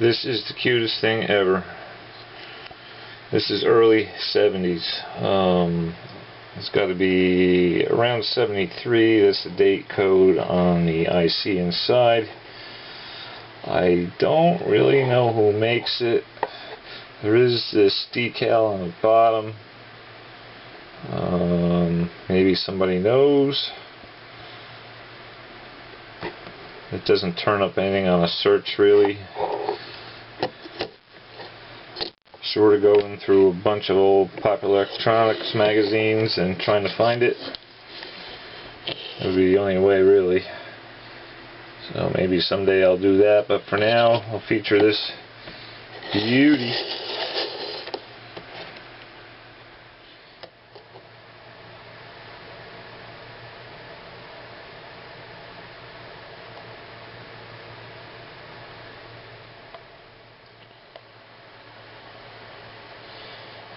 This is the cutest thing ever. This is early 70s. It's got to be around 73. That's the date code on the IC inside. I don't really know who makes it. There is this decal on the bottom. Maybe somebody knows. It doesn't turn up anything on a search really. Sort of going through a bunch of old Popular Electronics magazines and trying to find it. That would be the only way really. So maybe someday I'll do that, but for now I'll feature this beauty.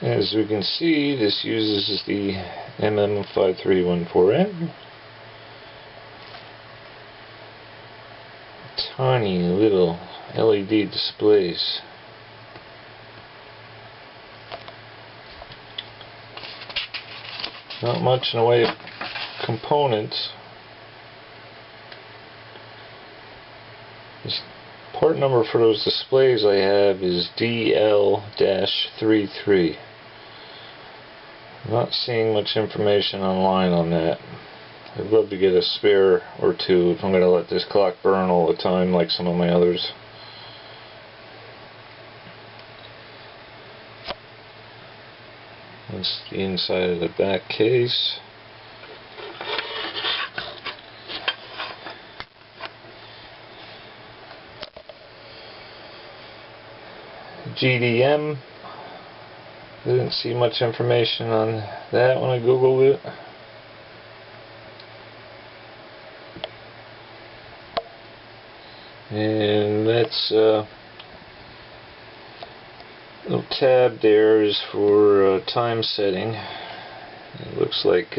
As we can see, this uses the MM5314N. Tiny little LED displays. Not much in the way of components. This part number for those displays I have is DL-33. Not seeing much information online on that. I'd love to get a spare or two if I'm going to let this clock burn all the time like some of my others. That's the inside of the back case. GDM. Didn't see much information on that when I googled it. And that's little tab there is for time setting. It looks like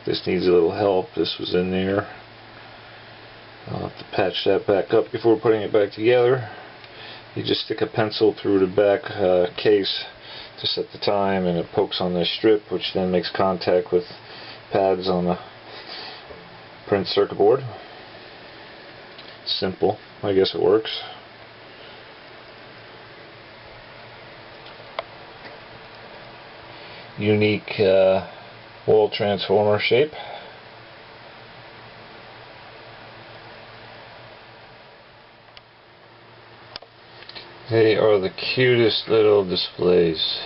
this needs a little help. This was in there. I'll have to patch that back up before putting it back together. You just stick a pencil through the back case to set the time, and it pokes on this strip, which then makes contact with pads on the print circuit board. Simple. I guess it works. Unique wall transformer shape. They are the cutest little displays.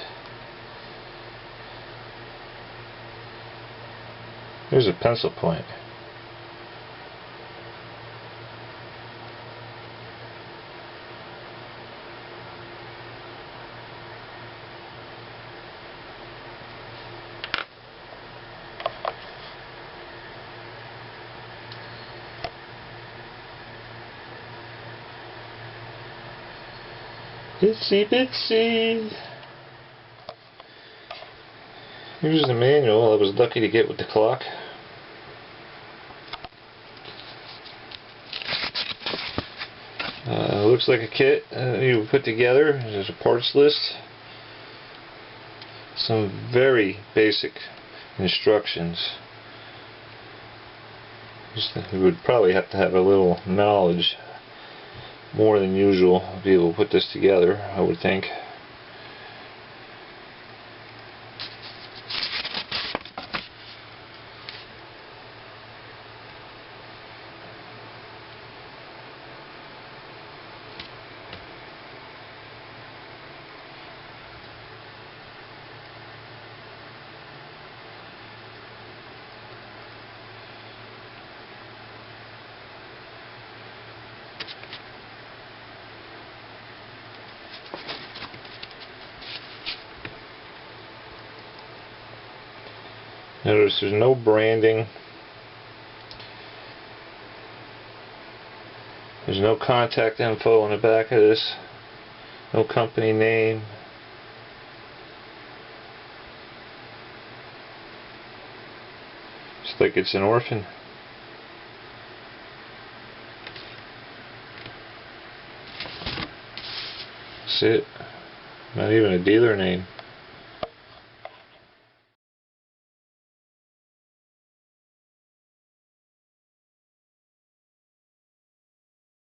Here's a pencil point. Itsy bitsy. Here's the manual I was lucky to get with the clock. Looks like a kit you put together. There's a parts list. Some very basic instructions. You would probably have to have a little knowledge, more than usual, to be able to put this together, I would think. Notice there's no branding. There's no contact info on the back of this. No company name. Just like it's an orphan. That's it. Not even a dealer name.